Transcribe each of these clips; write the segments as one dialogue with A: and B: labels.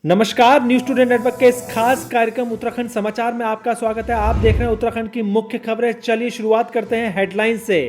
A: नमस्कार, news today network के इस खास कार्यक्रम उत्तराखंड समाचार में आपका स्वागत है। आप देख रहे हैं उत्तराखंड की मुख्य खबरें। चलिए शुरुआत करते हैं हेडलाइन से।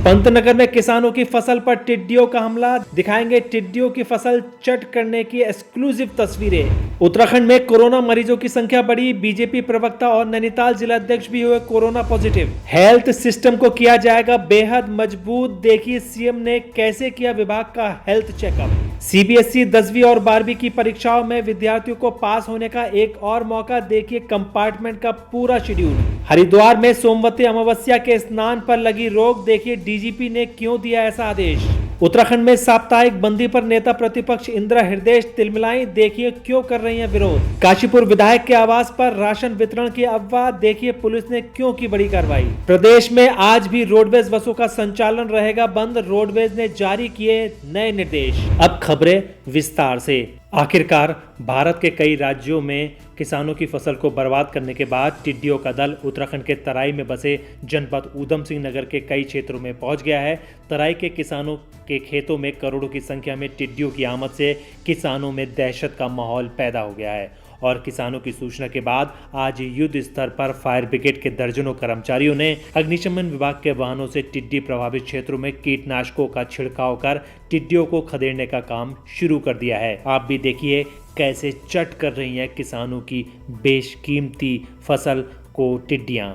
A: पंतनगर में किसानों की फसल पर टिड्डियों का हमला, दिखाएंगे टिड्डियों की फसल चट करने की एक्सक्लूसिव तस्वीरें। उत्तराखंड में कोरोना मरीजों की संख्या बढ़ी, बीजेपी प्रवक्ता और नैनीताल जिलाध्यक्ष भी हुए कोरोना पॉजिटिव। हेल्थ सिस्टम को किया जाएगा बेहद मजबूत, देखिए सीएम ने कैसे किया विभाग का हेल्थ चेकअप। सीबीएसई 10वीं और 12वीं की परीक्षाओं में विद्यार्थियों को पास होने का एक और मौका, देखिए कंपार्टमेंट का पूरा शेड्यूल। हरिद्वार में सोमवती अमावस्या के स्नान पर लगी रोक, देखिए डीजीपी ने क्यों दिया ऐसा आदेश। उत्तराखंड में साप्ताहिक बंदी पर नेता प्रतिपक्ष इंदिरा हृदयेश तिलमिलाई, देखिए क्यों कर रही हैं विरोध। काशीपुर विधायक के आवास पर राशन वितरण की अफवाह, देखिए पुलिस ने क्यों की बड़ी कार्रवाई। प्रदेश में आज भी रोडवेज बसों का संचालन रहेगा बंद, रोडवेज ने जारी किए नए निर्देश। अब खबरें विस्तार से। आखिरकार भारत के कई राज्यों में किसानों की फसल को बर्बाद करने के बाद टिड्डियों का दल उत्तराखंड के तराई में बसे जनपद ऊधम सिंह नगर के कई क्षेत्रों में पहुंच गया है। तराई के किसानों के खेतों में करोड़ों की संख्या में टिड्डियों की आमद से किसानों में दहशत का माहौल पैदा हो गया है और किसानों की सूचना के बाद आज युद्ध स्तर पर फायर ब्रिगेड के दर्जनों कर्मचारियों ने अग्निशमन विभाग के वाहनों से टिड्डी प्रभावित क्षेत्रों में कीटनाशकों का छिड़काव कर टिड्डियों को खदेड़ने का काम शुरू कर दिया है। आप भी देखिए कैसे चट कर रही हैं किसानों की बेशकीमती फसल को टिड्डियां।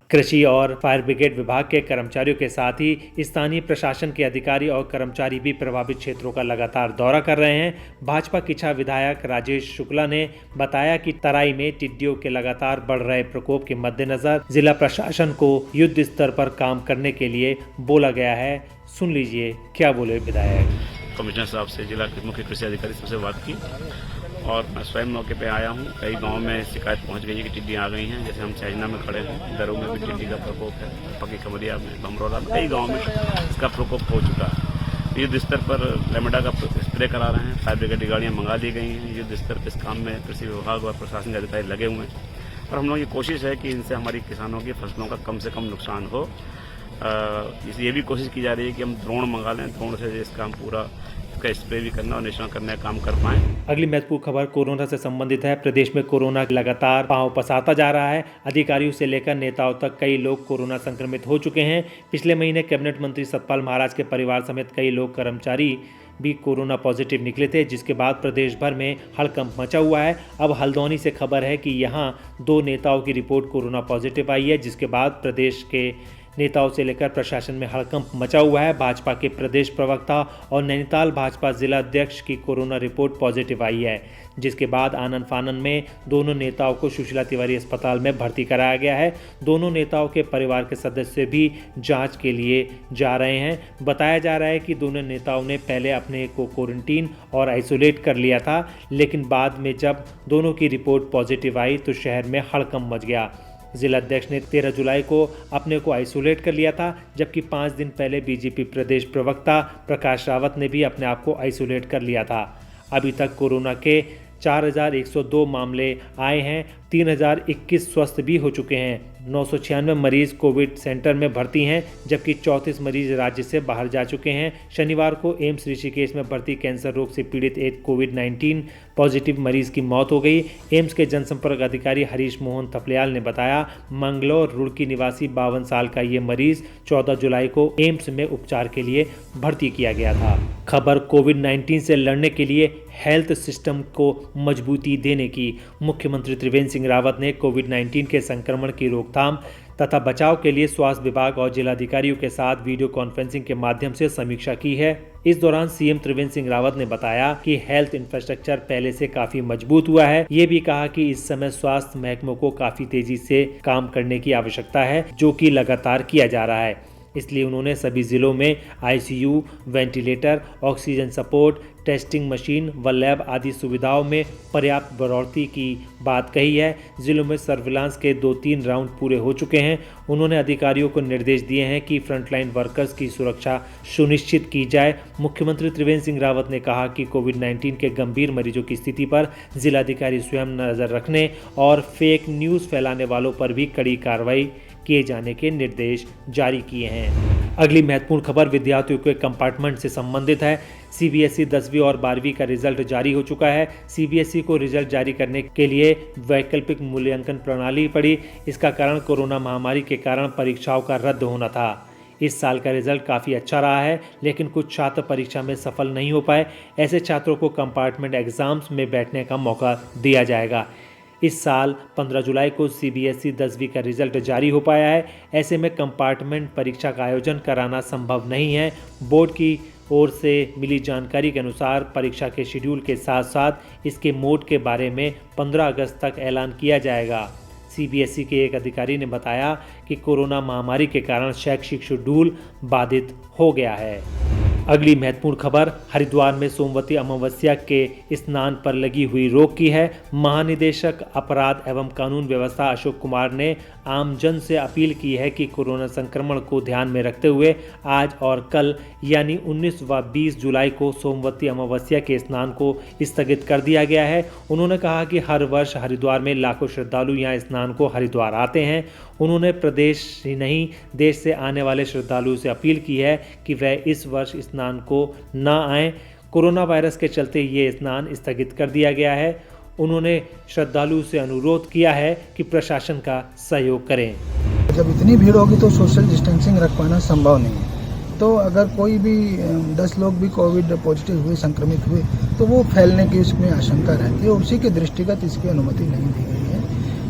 A: कृषि और फायर ब्रिगेड विभाग के कर्मचारियों के साथ ही स्थानीय प्रशासन के अधिकारी और कर्मचारी भी प्रभावित क्षेत्रों का लगातार दौरा कर रहे हैं। भाजपा किच्छा विधायक राजेश शुक्ला ने बताया कि तराई में टिड्डियों के लगातार बढ़ रहे प्रकोप के मद्देनजर जिला प्रशासन को युद्ध स्तर पर काम करने के लिए बोला गया है। सुन लीजिए क्या बोले विधायक।
B: कमिश्नर साहब से, जिला के मुख्य कृषि अधिकारी से बात की और मैं स्वयं मौके पे आया हूँ। कई गांव में शिकायत पहुँच गई है कि टिड्डियाँ आ गई हैं। जैसे हम सहजना में खड़े हैं, दरों में भी टिड्डी का प्रकोप है, पकी खमरिया में, भमरौला में, कई गाँव में इसका प्रकोप हो चुका है। युद्ध स्तर पर लेमेडा का स्प्रे करा रहे हैं, फायर ब्रिगेड की गाड़ियाँ मंगा दी गई हैं। युद्ध स्तर पर इस काम में कृषि विभाग और प्रशासन के अधिकारी लगे हुए हैं और हम लोग ये कोशिश है कि इनसे हमारी किसानों की फसलों का कम से कम नुकसान हो। ये भी कोशिश की जा रही है कि हम ड्रोन मंगा लें, ड्रोन से इस काम पूरा का स्प्रे भी करना और निशान करने का काम कर पाएं।
A: अगली महत्वपूर्ण खबर कोरोना से संबंधित है। प्रदेश में कोरोना लगातार पांव पसारता जा रहा है। अधिकारियों से लेकर नेताओं तक कई लोग कोरोना संक्रमित हो चुके हैं। पिछले महीने कैबिनेट मंत्री सतपाल महाराज के परिवार समेत कई लोग कर्मचारी भी कोरोना पॉजिटिव निकले थे, जिसके बाद प्रदेश भर में हड़कंप मचा हुआ है। अब हल्द्वानी से खबर है कि यहां 2 नेताओं की रिपोर्ट कोरोना पॉजिटिव आई है, जिसके बाद प्रदेश के नेताओं से लेकर प्रशासन में हड़कंप मचा हुआ है। भाजपा के प्रदेश प्रवक्ता और नैनीताल भाजपा जिला अध्यक्ष की कोरोना रिपोर्ट पॉजिटिव आई है, जिसके बाद आनन फानन में दोनों नेताओं को सुशीला तिवारी अस्पताल में भर्ती कराया गया है। दोनों नेताओं के परिवार के सदस्य भी जांच के लिए जा रहे हैं। बताया जा रहा है कि दोनों नेताओं ने पहले अपने को क्वारंटीन और आइसोलेट कर लिया था, लेकिन बाद में जब दोनों की रिपोर्ट पॉजिटिव आई तो शहर में हड़कंप मच गया। जिला अध्यक्ष ने 13 जुलाई को अपने को आइसोलेट कर लिया था, जबकि 5 दिन पहले बीजेपी प्रदेश प्रवक्ता प्रकाश रावत ने भी अपने आप को आइसोलेट कर लिया था। अभी तक कोरोना के 4102 मामले आए हैं, 3021 स्वस्थ भी हो चुके हैं। 996 मरीज कोविड सेंटर में भर्ती हैं, जबकि 34 मरीज राज्य से बाहर जा चुके हैं। शनिवार को एम्स ऋषिकेश में भर्ती कैंसर रोग से पीड़ित एक कोविड-19 पॉजिटिव मरीज की मौत हो गई। एम्स के जनसंपर्क अधिकारी हरीश मोहन थपलियाल ने बताया, मंगलौर रुड़की निवासी 52 साल का ये मरीज 14 जुलाई को एम्स में उपचार के लिए भर्ती किया गया था। खबर कोविड-19 से लड़ने के लिए हेल्थ सिस्टम को मजबूती देने की। मुख्यमंत्री त्रिवेंद्र सिंह रावत ने कोविड-19 के संक्रमण की रोकथाम तथा बचाव के लिए स्वास्थ्य विभाग और जिलाधिकारियों के साथ वीडियो कॉन्फ्रेंसिंग के माध्यम से समीक्षा की है। इस दौरान सीएम त्रिवेंद्र सिंह रावत ने बताया कि हेल्थ इंफ्रास्ट्रक्चर पहले से काफी मजबूत हुआ है। ये भी कहा कि इस समय स्वास्थ्य महकमों को काफी तेजी से काम करने की आवश्यकता है, जो कि लगातार किया जा रहा है। इसलिए उन्होंने सभी जिलों में ICU, ventilator, oxygen support, testing machine व लैब आदि सुविधाओं में पर्याप्त बढ़ोतरी की बात कही है। जिलों में सर्विलांस के 2-3 राउंड पूरे हो चुके हैं। उन्होंने अधिकारियों को निर्देश दिए हैं कि फ्रंटलाइन वर्कर्स की सुरक्षा सुनिश्चित की जाए। मुख्यमंत्री त्रिवेंद्र सिंह रावत ने कहा कि कोविड-19 के गंभीर मरीजों की स्थिति पर जिलाधिकारी स्वयं नजर रखने और फेक न्यूज़ फैलाने वालों पर भी कड़ी कार्रवाई किए जाने के निर्देश जारी किए हैं। अगली महत्वपूर्ण खबर विद्यार्थियों के कंपार्टमेंट से संबंधित है। सीबीएसई 10वीं और 12वीं का रिजल्ट जारी हो चुका है। सीबीएसई को रिजल्ट जारी करने के लिए वैकल्पिक मूल्यांकन प्रणाली पड़ी। इसका कारण कोरोना महामारी के कारण परीक्षाओं का रद्द होना था। इस साल का रिजल्ट काफ़ी अच्छा रहा है, लेकिन कुछ छात्र परीक्षा में सफल नहीं हो पाए। ऐसे छात्रों को कंपार्टमेंट एग्जाम्स में बैठने का मौका दिया जाएगा। इस साल 15 जुलाई को सीबीएसई 10वीं का रिजल्ट जारी हो पाया है। ऐसे में कंपार्टमेंट परीक्षा का आयोजन कराना संभव नहीं है। बोर्ड की ओर से मिली जानकारी के अनुसार परीक्षा के शेड्यूल के साथ साथ इसके मोड के बारे में 15 अगस्त तक ऐलान किया जाएगा। सीबीएसई के एक अधिकारी ने बताया कि कोरोना महामारी के कारण शैक्षिक शेड्यूल बाधित हो गया है। अगली महत्वपूर्ण खबर हरिद्वार में सोमवती अमावस्या के स्नान पर लगी हुई रोक की है। महानिदेशक अपराध एवं कानून व्यवस्था अशोक कुमार ने आमजन से अपील की है कि कोरोना संक्रमण को ध्यान में रखते हुए आज और कल यानी 19 व 20 जुलाई को सोमवती अमावस्या के स्नान को स्थगित कर दिया गया है। उन्होंने कहा कि हर वर्ष हरिद्वार में लाखों श्रद्धालु यहाँ स्नान को हरिद्वार आते हैं। उन्होंने प्रदेश ही नहीं देश से आने वाले श्रद्धालुओं से अपील की है कि वह इस वर्ष स्नान को न आएं। कोरोना वायरस के चलते ये स्नान स्थगित कर दिया गया है। उन्होंने श्रद्धालुओं से अनुरोध किया है कि प्रशासन का सहयोग करें।
C: जब इतनी भीड़ होगी तो सोशल डिस्टेंसिंग रख पाना संभव नहीं है। तो अगर कोई भी 10 लोग भी कोविड पॉजिटिव हुए, संक्रमित हुए, तो वो फैलने की उसमें आशंका रहती है। उसी के दृष्टिगत इसकी अनुमति नहीं दी गई है।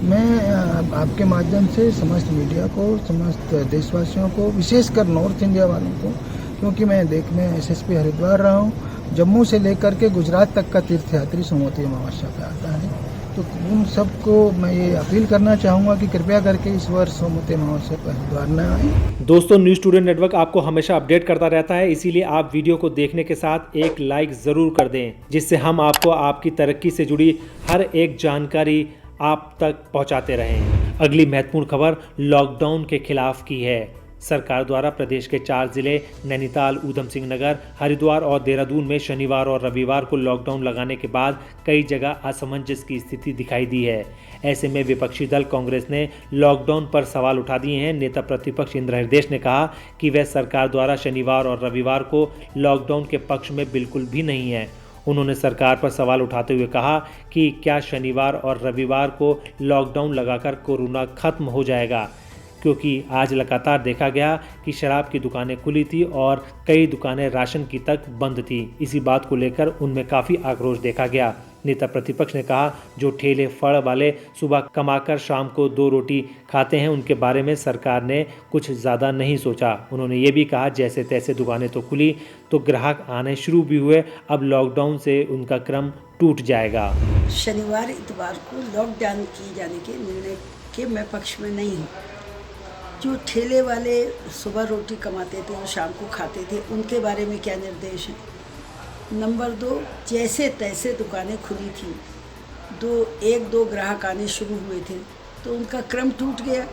C: मैं आपके माध्यम से समस्त मीडिया को, समस्त देशवासियों को, विशेषकर नॉर्थ इंडिया वालों को, क्योंकि मैं एसएसपी हरिद्वार रहा हूँ, जम्मू से लेकर के गुजरात तक का तीर्थयात्री सोमवती अमावस्या पे आता है, तो उन सबको मैं ये अपील करना चाहूँगा कि कृपया करके इस वर्ष सोमवती अमावस्या पर हरिद्वार न आए।
A: दोस्तों, न्यूज़ स्टूडेंट नेटवर्क आपको हमेशा अपडेट करता रहता है, इसीलिए आप वीडियो को देखने के साथ एक लाइक ज़रूर कर दें, जिससे हम आपको आपकी तरक्की से जुड़ी हर एक जानकारी आप तक पहुंचाते रहें। अगली महत्वपूर्ण खबर लॉकडाउन के खिलाफ की है। सरकार द्वारा प्रदेश के 4 जिले नैनीताल, ऊधम सिंह नगर, हरिद्वार और देहरादून में शनिवार और रविवार को लॉकडाउन लगाने के बाद कई जगह असमंजस की स्थिति दिखाई दी है। ऐसे में विपक्षी दल कांग्रेस ने लॉकडाउन पर सवाल उठा दिए हैं। नेता प्रतिपक्ष इंद्र हृदयेश ने कहा कि वह सरकार द्वारा शनिवार और रविवार को लॉकडाउन के पक्ष में बिल्कुल भी नहीं है। उन्होंने सरकार पर सवाल उठाते हुए कहा कि क्या शनिवार और रविवार को लॉकडाउन लगाकर कोरोना खत्म हो जाएगा, क्योंकि आज लगातार देखा गया कि शराब की दुकानें खुली थी और कई दुकानें राशन की तक बंद थी। इसी बात को लेकर उनमें काफ़ी आक्रोश देखा गया। नेता प्रतिपक्ष ने कहा, जो ठेले फड़ वाले सुबह कमाकर शाम को 2 रोटी खाते हैं, उनके बारे में सरकार ने कुछ ज़्यादा नहीं सोचा। उन्होंने ये भी कहा, जैसे तैसे दुकानें तो खुली तो ग्राहक आने शुरू भी हुए, अब लॉकडाउन से उनका क्रम टूट जाएगा।
D: शनिवार इतवार को लॉकडाउन किए जाने के निर्णय के मैं पक्ष में नहीं हूँ। जो ठेले वाले सुबह रोटी कमाते थे और शाम को खाते थे, उनके बारे में क्या निर्देश है। नंबर 2, जैसे तैसे दुकानें खुली थी, 1-2 ग्राहक आने शुरू हुए थे तो उनका क्रम टूट गया।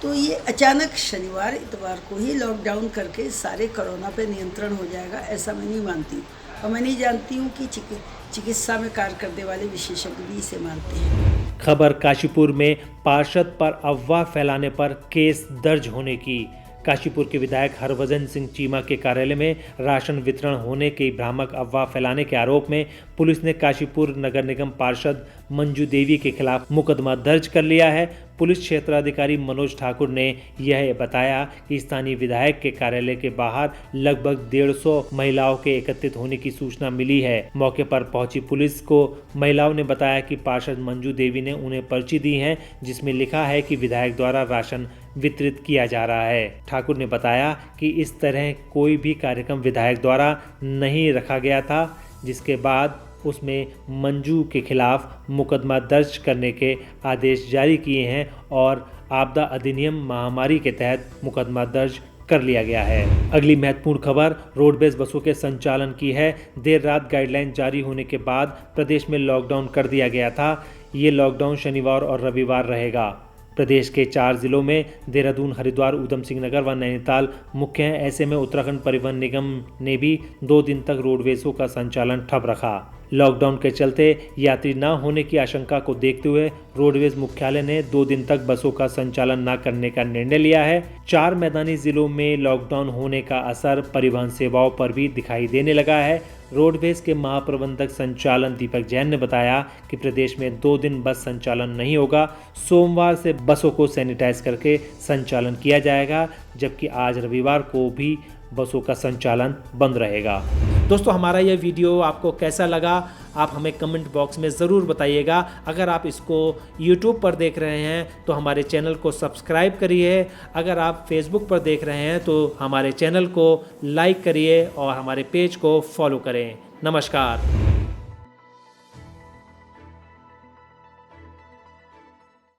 D: तो ये अचानक शनिवार इतवार को ही लॉकडाउन करके सारे कोरोना पे नियंत्रण हो जाएगा, ऐसा मैं नहीं मानती। और मैं नहीं जानती हूँ कि चिकित्सा में कार्य करने वाले विशेषज्ञ भी इसे मानते हैं।
A: खबर काशीपुर में पार्षद पर अफवाह फैलाने पर केस दर्ज होने की। काशीपुर के विधायक हरभजन सिंह चीमा के कार्यालय में राशन वितरण होने की भ्रामक अफवाह फैलाने के आरोप में पुलिस ने काशीपुर नगर निगम पार्षद मंजू देवी के खिलाफ मुकदमा दर्ज कर लिया है। पुलिस क्षेत्राधिकारी मनोज ठाकुर ने यह बताया कि स्थानीय विधायक के कार्यालय के बाहर लगभग 150 महिलाओं के एकत्रित होने की सूचना मिली है। मौके पर पहुंची पुलिस को महिलाओं ने बताया कि पार्षद मंजू देवी ने उन्हें पर्ची दी है, जिसमें लिखा है कि विधायक द्वारा राशन वितरित किया जा रहा है। ठाकुर ने बताया कि इस तरह कोई भी कार्यक्रम विधायक द्वारा नहीं रखा गया था, जिसके बाद उसमें मंजू के खिलाफ मुकदमा दर्ज करने के आदेश जारी किए हैं और आपदा अधिनियम महामारी के तहत मुकदमा दर्ज कर लिया गया है। अगली महत्वपूर्ण खबर रोडवेज बसों के संचालन की है। देर रात गाइडलाइन जारी होने के बाद प्रदेश में लॉकडाउन कर दिया गया था। ये लॉकडाउन शनिवार और रविवार रहेगा। प्रदेश के 4 जिलों में देहरादून, हरिद्वार, ऊधम सिंह नगर व नैनीताल मुख्य हैं। ऐसे में उत्तराखंड परिवहन निगम ने भी 2 दिन तक रोडवेजों का संचालन ठप रखा। लॉकडाउन के चलते यात्री न होने की आशंका को देखते हुए रोडवेज मुख्यालय ने 2 दिन तक बसों का संचालन न करने का निर्णय लिया है। 4 मैदानी जिलों में लॉकडाउन होने का असर परिवहन सेवाओं पर भी दिखाई देने लगा है। रोडवेज के महाप्रबंधक संचालन दीपक जैन ने बताया कि प्रदेश में 2 दिन बस संचालन नहीं होगा। सोमवार से बसों को सैनिटाइज करके संचालन किया जाएगा, जबकि आज रविवार को भी बसों का संचालन बंद रहेगा। दोस्तों, हमारा यह वीडियो आपको कैसा लगा आप हमें कमेंट बॉक्स में ज़रूर बताइएगा। अगर आप इसको YouTube पर देख रहे हैं तो हमारे चैनल को सब्सक्राइब करिए। अगर आप Facebook पर देख रहे हैं तो हमारे चैनल को लाइक करिए और हमारे पेज को फॉलो करें। नमस्कार।